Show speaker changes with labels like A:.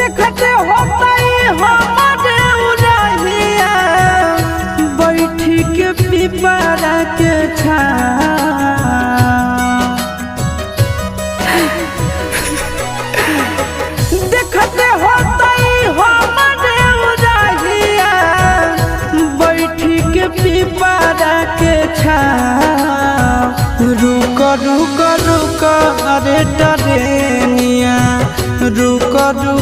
A: देखते होतई हमारे उड़हिया बैठी के पिपरा के देखते होतई हमारे उड़हिया बैठी के पिपरा के रुक रुक रुक अरे टरेनिया रुक रुक